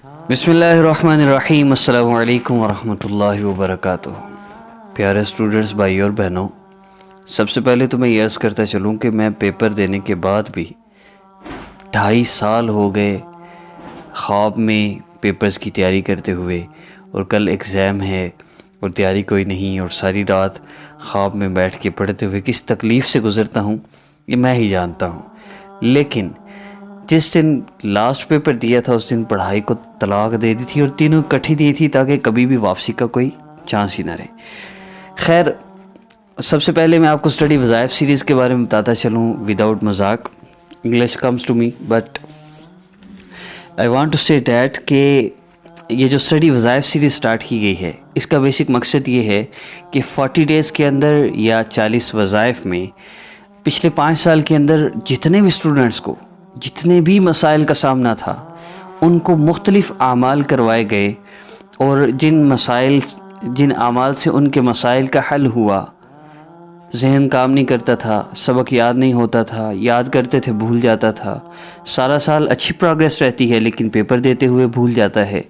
بسم اللہ الرحمن الرحیم، السلام علیکم ورحمۃ اللہ وبرکاتہ۔ پیارے اسٹوڈنٹس، بھائی اور بہنوں، سب سے پہلے تو میں یہ عرض کرتا چلوں کہ میں پیپر دینے کے بعد بھی 2.5 سال ہو گئے خواب میں پیپرز کی تیاری کرتے ہوئے، اور کل ایگزام ہے اور تیاری کوئی نہیں، اور ساری رات خواب میں بیٹھ کے پڑھتے ہوئے کس تکلیف سے گزرتا ہوں یہ میں ہی جانتا ہوں۔ لیکن جس دن لاسٹ پیپر دیا تھا اس دن پڑھائی کو طلاق دے دی تھی، اور تینوں کٹھی دی تھی تاکہ کبھی بھی واپسی کا کوئی چانس ہی نہ رہے۔ خیر، سب سے پہلے میں آپ کو اسٹڈی وظائف سیریز کے بارے میں بتاتا چلوں وداؤٹ مذاق۔ English comes to me but I want to say that کہ یہ جو اسٹڈی وظائف سیریز سٹارٹ کی گئی ہے اس کا بیسک مقصد یہ ہے کہ 40 ڈیز کے اندر یا 40 وظائف میں پچھلے 5 سال کے اندر جتنے بھی اسٹوڈنٹس کو جتنے بھی مسائل کا سامنا تھا ان کو مختلف اعمال کروائے گئے، اور جن اعمال سے ان کے مسائل کا حل ہوا، ذہن کام نہیں کرتا تھا، سبق یاد نہیں ہوتا تھا، یاد کرتے تھے بھول جاتا تھا، سارا سال اچھی پروگریس رہتی ہے لیکن پیپر دیتے ہوئے بھول جاتا ہے،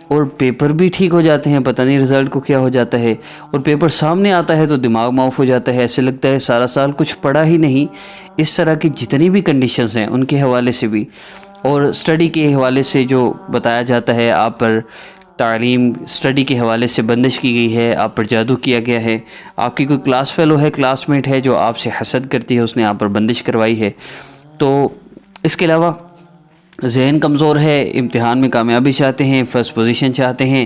اور پیپر بھی ٹھیک ہو جاتے ہیں، پتہ نہیں رزلٹ کو کیا ہو جاتا ہے، اور پیپر سامنے آتا ہے تو دماغ معاف ہو جاتا ہے، ایسے لگتا ہے سارا سال کچھ پڑھا ہی نہیں۔ اس طرح کی جتنی بھی کنڈیشنز ہیں ان کے حوالے سے بھی، اور اسٹڈی کے حوالے سے جو بتایا جاتا ہے آپ پر تعلیم اسٹڈی کے حوالے سے بندش کی گئی ہے، آپ پر جادو کیا گیا ہے، آپ کی کوئی کلاس فیلو ہے، کلاس میٹ ہے جو آپ سے حسد کرتی ہے، اس نے آپ پر بندش کروائی ہے۔ تو اس کے علاوہ ذہن کمزور ہے، امتحان میں کامیابی چاہتے ہیں، فرسٹ پوزیشن چاہتے ہیں،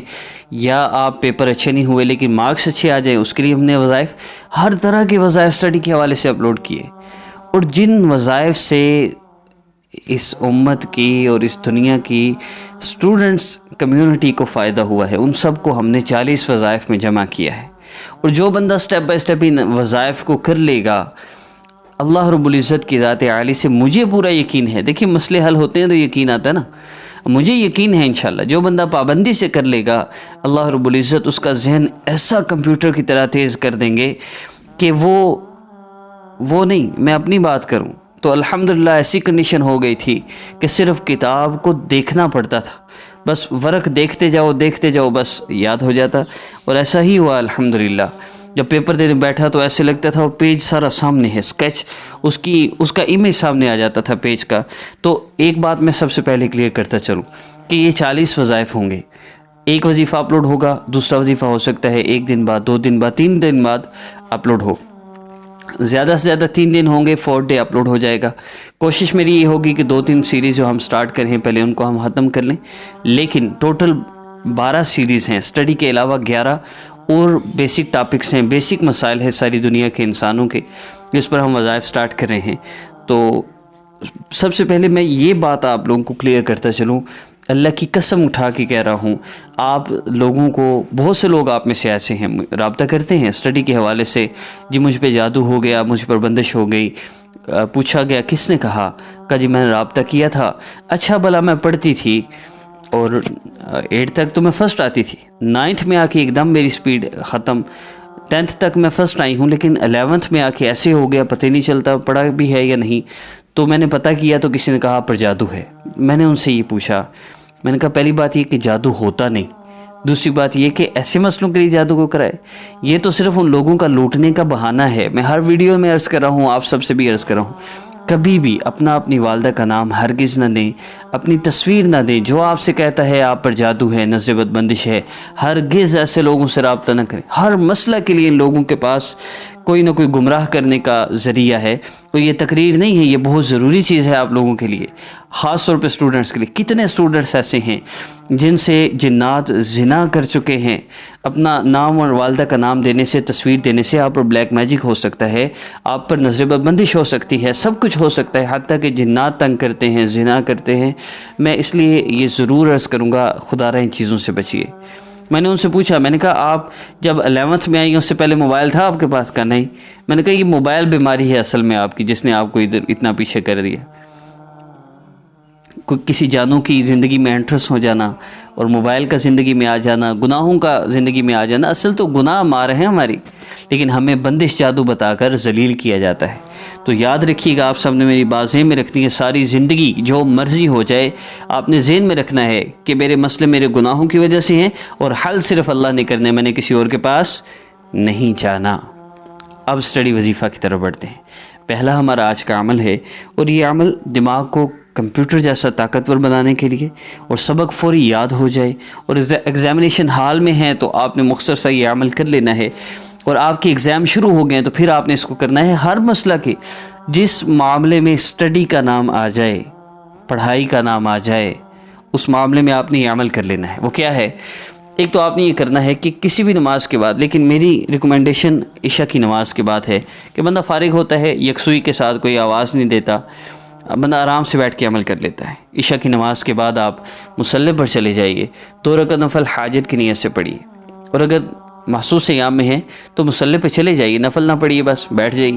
یا آپ پیپر اچھے نہیں ہوئے لیکن مارکس اچھے آ جائیں، اس کے لیے ہم نے وظائف، ہر طرح کے وظائف اسٹڈی کے حوالے سے اپلوڈ کیے، اور جن وظائف سے اس امت کی اور اس دنیا کی اسٹوڈنٹس کمیونٹی کو فائدہ ہوا ہے ان سب کو ہم نے 40 وظائف میں جمع کیا ہے۔ اور جو بندہ سٹیپ بائی سٹیپ ان وظائف کو کر لے گا، اللہ رب العزت کی ذات عالی سے مجھے پورا یقین ہے، دیکھیں مسئلے حل ہوتے ہیں تو یقین آتا ہے نا، مجھے یقین ہے انشاءاللہ جو بندہ پابندی سے کر لے گا اللہ رب العزت اس کا ذہن ایسا کمپیوٹر کی طرح تیز کر دیں گے کہ وہ نہیں، میں اپنی بات کروں تو الحمدللہ ایسی کنڈیشن ہو گئی تھی کہ صرف کتاب کو دیکھنا پڑتا تھا، بس ورق دیکھتے جاؤ بس یاد ہو جاتا، اور ایسا ہی ہوا الحمدللہ۔ جب پیپر دینے بیٹھا تو ایسے لگتا تھا وہ پیج سارا سامنے ہے، اسکیچ اس کا امیج سامنے آ جاتا تھا پیج کا۔ تو ایک بات میں سب سے پہلے کلیئر کرتا چلوں کہ یہ 40 وظائف ہوں گے، ایک وظیفہ اپلوڈ ہوگا، دوسرا وظیفہ ہو سکتا ہے 1 دن بعد، 2 دن بعد، 3 دن بعد اپلوڈ ہو، زیادہ سے زیادہ 3 دن ہوں گے، 4 ڈے اپلوڈ ہو جائے گا۔ کوشش میری یہ ہوگی کہ 2-3 سیریز جو ہم سٹارٹ کریں پہلے ان کو ہم ختم کر لیں، لیکن ٹوٹل 12 سیریز ہیں، سٹڈی کے علاوہ 11 اور بیسک ٹاپکس ہیں، بیسک مسائل ہیں ساری دنیا کے انسانوں کے، جس پر ہم وظائف سٹارٹ کر رہے ہیں۔ تو سب سے پہلے میں یہ بات آپ لوگوں کو کلیئر کرتا چلوں، اللہ کی قسم اٹھا کے کہہ رہا ہوں، آپ لوگوں کو، بہت سے لوگ آپ میں سے ایسے ہیں رابطہ کرتے ہیں اسٹڈی کے حوالے سے، جی مجھ پہ جادو ہو گیا، مجھ پر بندش ہو گئی، پوچھا گیا کس نے کہا جی میں نے رابطہ کیا تھا، اچھا بھلا میں پڑھتی تھی، اور 8 تک تو میں فرسٹ آتی تھی، 9th میں آ کے ایک دم میری سپیڈ ختم، 10th تک میں فرسٹ آئی ہوں، لیکن 11th میں آ کے ایسے ہو گیا پتہ نہیں چلتا پڑھا بھی ہے یا نہیں۔ تو میں نے پتہ کیا تو کسی نے کہا پر جادو ہے۔ میں نے ان سے یہ پوچھا، میں نے کہا پہلی بات یہ کہ جادو ہوتا نہیں، دوسری بات یہ کہ ایسے مسئلوں کے لیے جادو کو کرائے، یہ تو صرف ان لوگوں کا لوٹنے کا بہانہ ہے۔ میں ہر ویڈیو میں عرض کر رہا ہوں، آپ سب سے بھی عرض کر رہا ہوں، کبھی بھی اپنی والدہ کا نام ہرگز نہ دیں، اپنی تصویر نہ دیں، جو آپ سے کہتا ہے آپ پر جادو ہے، نظر بد بندش ہے، ہرگز ایسے لوگوں سے رابطہ نہ کریں۔ ہر مسئلہ کے لیے ان لوگوں کے پاس کوئی نہ کوئی گمراہ کرنے کا ذریعہ ہے، اور یہ تقریر نہیں ہے، یہ بہت ضروری چیز ہے آپ لوگوں کے لیے، خاص طور پہ اسٹوڈنٹس کے لیے۔ کتنے اسٹوڈنٹس ایسے ہیں جن سے جنات زنا کر چکے ہیں، اپنا نام اور والدہ کا نام دینے سے، تصویر دینے سے آپ پر بلیک میجک ہو سکتا ہے، آپ پر نظر بد بندش ہو سکتی ہے، سب کچھ ہو سکتا ہے، حتیٰ کہ جنات تنگ کرتے ہیں، زنا کرتے ہیں۔ میں اس لیے یہ ضرور عرض کروں گا، خدا رحم چیزوں سے بچیے۔ میں نے ان سے پوچھا، میں نے کہا آپ جب 11th میں آئی اس سے پہلے موبائل تھا آپ کے پاس؟ کہا نہیں۔ میں نے کہا یہ موبائل بیماری ہے اصل میں آپ کی، جس نے آپ کو ادھر اتنا پیچھے کر دیا۔ کسی جانوں کی زندگی میں انٹرسٹ ہو جانا اور موبائل کا زندگی میں آ جانا، گناہوں کا زندگی میں آ جانا، اصل تو گناہ مار ہیں ہماری، لیکن ہمیں بندش جادو بتا کر ذلیل کیا جاتا ہے۔ تو یاد رکھیے گا، آپ سب نے میری بات ذہن میں رکھنی ہے، ساری زندگی جو مرضی ہو جائے آپ نے ذہن میں رکھنا ہے کہ میرے مسئلے میرے گناہوں کی وجہ سے ہیں اور حل صرف اللہ نے کرنے، میں نے کسی اور کے پاس نہیں جانا۔ اب سٹڈی وظیفہ کی طرف بڑھتے ہیں۔ پہلا ہمارا آج کا عمل ہے، اور یہ عمل دماغ کو کمپیوٹر جیسا طاقتور بنانے کے لیے اور سبق فوری یاد ہو جائے، اور ایگزامینیشن ہال میں ہیں تو آپ نے مختصر سا یہ عمل کر لینا ہے، اور آپ کے ایگزام شروع ہو گئے ہیں تو پھر آپ نے اس کو کرنا ہے۔ ہر مسئلہ کے جس معاملے میں سٹڈی کا نام آ جائے، پڑھائی کا نام آ جائے، اس معاملے میں آپ نے یہ عمل کر لینا ہے۔ وہ کیا ہے؟ ایک تو آپ نے یہ کرنا ہے کہ کسی بھی نماز کے بعد، لیکن میری ریکمنڈیشن عشاء کی نماز کے بعد ہے کہ بندہ فارغ ہوتا ہے، یکسوئی کے ساتھ کوئی آواز نہیں دیتا، بندہ آرام سے بیٹھ کے عمل کر لیتا ہے۔ عشاء کی نماز کے بعد آپ مصلی پر چلے جائیے، 2 رکعت نفل حاجت کی نیت سے پڑھیے، اور اگر محسوس ایام میں ہیں تو مصلی پہ چلے جائیے، نفل نہ پڑھیے، بس بیٹھ جائیے۔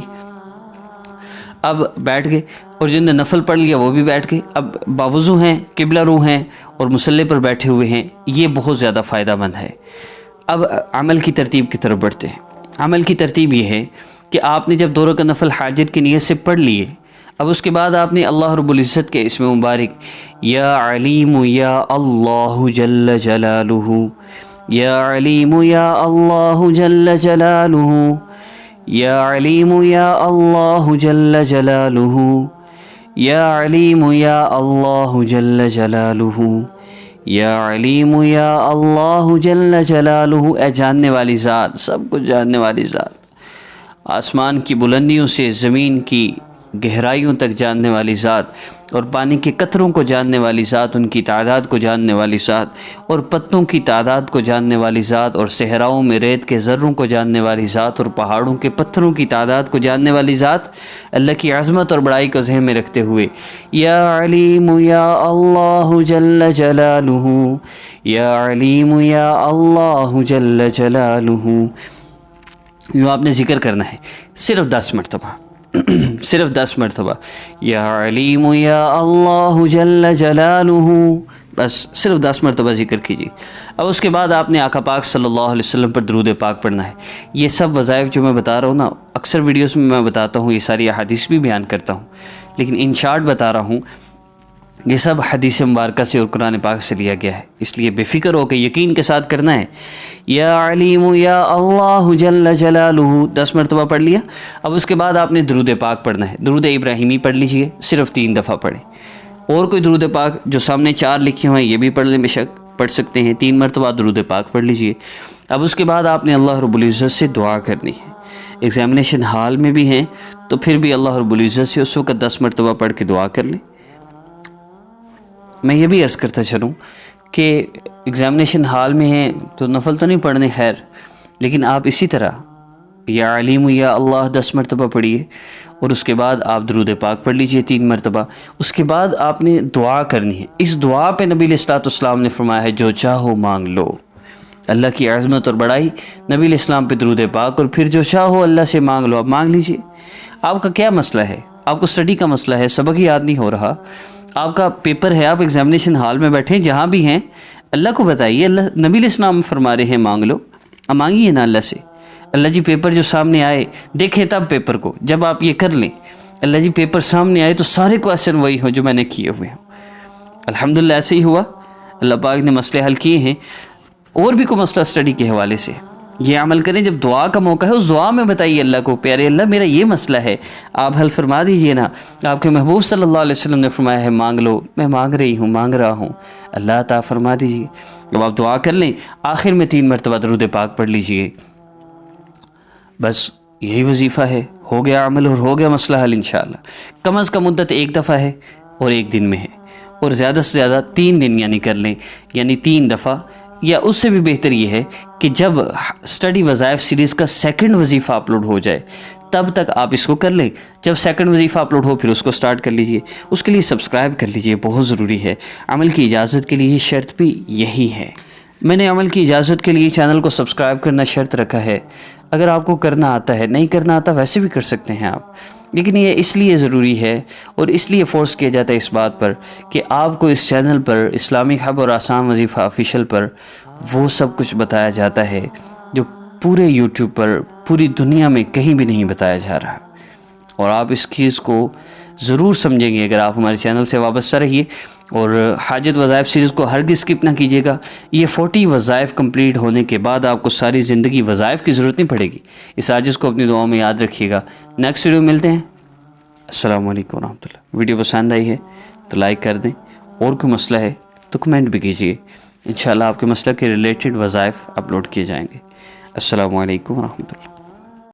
اب بیٹھ گئے، اور جن نے نفل پڑھ لیا وہ بھی بیٹھ گئے، اب باوضو ہیں، قبلہ رو ہیں اور مصلی پر بیٹھے ہوئے ہیں، یہ بہت زیادہ فائدہ مند ہے۔ اب عمل کی ترتیب کی طرف بڑھتے ہیں۔ عمل کی ترتیب یہ ہے کہ آپ نے جب 2 رکعت نفل حاجت کی نیت سے پڑھ لیے، اب اس کے بعد آپ نے اللہ رب العزت کے اسم مبارک یا علیم یا اللہ جل جلالہ، یا علیم یا اللہ جل جلالہ، یا علیم یا اللہ جل جلالہ، یا علیم یا اللہ جل جلالہ، یا علیم یا اللہ جل جلالہ۔ اے جاننے والی ذات، سب کچھ جاننے والی ذات، آسمان کی بلندیوں سے زمین کی گہرائیوں تک جاننے والی ذات، اور پانی کے قطروں کو جاننے والی ذات، ان کی تعداد کو جاننے والی ذات، اور پتوں کی تعداد کو جاننے والی ذات، اور صحراؤں میں ریت کے ذروں کو جاننے والی ذات، اور پہاڑوں کے پتھروں کی تعداد کو جاننے والی ذات، اللہ کی عظمت اور بڑائی کو ذہن میں رکھتے ہوئے یا علیم یا اللہ جل جلالہ، یا علیم یا اللہ جل جلالہ، یوں آپ نے ذکر کرنا ہے صرف 10 مرتبہ، صرف 10 مرتبہ، یا علیم یا اللہ جل جلالہ، بس صرف 10 مرتبہ ذکر کیجیے۔ اب اس کے بعد آپ نے آقا پاک صلی اللہ علیہ وسلم پر درود پاک پڑھنا ہے۔ یہ سب وظائف جو میں بتا رہا ہوں نا، اکثر ویڈیوز میں بتاتا ہوں، یہ ساری احادیث بھی بیان کرتا ہوں، لیکن ان شارٹ بتا رہا ہوں، یہ سب حدیث مبارکہ سے اور قرآن پاک سے لیا گیا ہے، اس لیے بے فکر ہو کے یقین کے ساتھ کرنا ہے۔ یا علیم یا اللہ جل جلالہ 10 مرتبہ پڑھ لیا۔ اب اس کے بعد آپ نے درود پاک پڑھنا ہے۔ درود ابراہیمی پڑھ لیجئے، صرف 3 دفعہ پڑھیں، اور کوئی درود پاک جو سامنے 4 لکھے ہوئے ہیں یہ بھی پڑھ لیں، بے شک پڑھ سکتے ہیں، 3 مرتبہ درود پاک پڑھ لیجئے۔ اب اس کے بعد آپ نے اللہ رب العزت سے دعا کرنی ہے۔ ایگزامینیشن ہال میں بھی ہیں تو پھر بھی اللہ رب العزت سے اس وقت 10 مرتبہ پڑھ کے دعا کر لیں۔ میں یہ بھی عرض کرتا چلوں کہ ایگزامینیشن ہال میں ہیں تو نفل تو نہیں پڑھنے خیر، لیکن آپ اسی طرح یا علیم یا اللہ 10 مرتبہ پڑھیے، اور اس کے بعد آپ درود پاک پڑھ لیجئے 3 مرتبہ۔ اس کے بعد آپ نے دعا کرنی ہے۔ اس دعا پہ نبی علیہ الصلوۃ والسلام نے فرمایا ہے جو چاہو مانگ لو۔ اللہ کی عظمت اور بڑائی، نبی علیہ السلام پہ درود پاک، اور پھر جو چاہو اللہ سے مانگ لو۔ اب مانگ لیجئے۔ آپ کا کیا مسئلہ ہے؟ آپ کو سٹڈی کا مسئلہ ہے، سبق ہی یاد نہیں ہو رہا، آپ کا پیپر ہے، آپ ایگزامینیشن ہال میں بیٹھے ہیں، جہاں بھی ہیں اللہ کو بتائیے، اللہ نبی علیہ السلام فرما رہے ہیں مانگ لو، اب مانگیے نا اللہ سے۔ اللہ جی پیپر جو سامنے آئے دیکھیں تب پیپر کو، جب آپ یہ کر لیں اللہ جی پیپر سامنے آئے تو سارے کویسچن وہی ہوں جو میں نے کیے ہوئے ہیں۔ الحمدللہ ایسے ہی ہوا، اللہ پاک نے مسئلے حل کیے ہیں۔ اور بھی کوئی مسئلہ سٹڈی کے حوالے سے یہ عمل کریں، جب دعا کا موقع ہے اس دعا میں بتائیے اللہ کو، پیارے اللہ میرا یہ مسئلہ ہے، آپ حل فرما دیجئے نا۔ آپ کے محبوب صلی اللہ علیہ وسلم نے فرمایا ہے مانگ لو، میں مانگ رہی ہوں، مانگ رہا ہوں، اللہ عطا فرما دیجئے۔ جب آپ دعا کر لیں آخر میں 3 مرتبہ درود پاک پڑھ لیجئے، بس یہی وظیفہ ہے، ہو گیا عمل اور ہو گیا مسئلہ حل انشاءاللہ۔ کم از کم مدت 1 دفعہ ہے اور 1 دن میں ہے، اور زیادہ سے زیادہ 3 دن یعنی کر لیں، یعنی 3 دفعہ، یا اس سے بھی بہتر یہ ہے کہ جب سٹڈی وظائف سیریز کا 2nd وظیفہ اپلوڈ ہو جائے تب تک آپ اس کو کر لیں۔ جب 2nd وظیفہ اپلوڈ ہو پھر اس کو سٹارٹ کر لیجئے، اس کے لیے سبسکرائب کر لیجئے، بہت ضروری ہے۔ عمل کی اجازت کے لیے شرط بھی یہی ہے۔ میں نے عمل کی اجازت کے لیے چینل کو سبسکرائب کرنا شرط رکھا ہے، اگر آپ کو کرنا آتا ہے، نہیں کرنا آتا ویسے بھی کر سکتے ہیں آپ، لیکن یہ اس لیے ضروری ہے اور اس لیے فورس کیا جاتا ہے اس بات پر کہ آپ کو اس چینل پر اسلامک ہب اور آسان وظیفہ آفیشیل پر وہ سب کچھ بتایا جاتا ہے جو پورے یوٹیوب پر پوری دنیا میں کہیں بھی نہیں بتایا جا رہا، اور آپ اس چیز کو ضرور سمجھیں گے اگر آپ ہمارے چینل سے وابستہ رہیے۔ اور حاجت وظائف سیریز کو ہرگز اسکپ نہ کیجیے گا، یہ 40 وظائف کمپلیٹ ہونے کے بعد آپ کو ساری زندگی وظائف کی ضرورت نہیں پڑے گی۔ اس عاجز کو اپنی دعاؤں میں یاد رکھیے گا۔ نیکسٹ ویڈیو ملتے ہیں۔ السلام علیکم ورحمۃ اللہ۔ ویڈیو پسند آئی ہے تو لائک کر دیں، اور کوئی مسئلہ ہے تو کمنٹ بھی کیجیے، انشاءاللہ آپ کے مسئلہ کے ریلیٹڈ وظائف اپلوڈ کیے جائیں گے۔ السلام علیکم ورحمۃ اللہ۔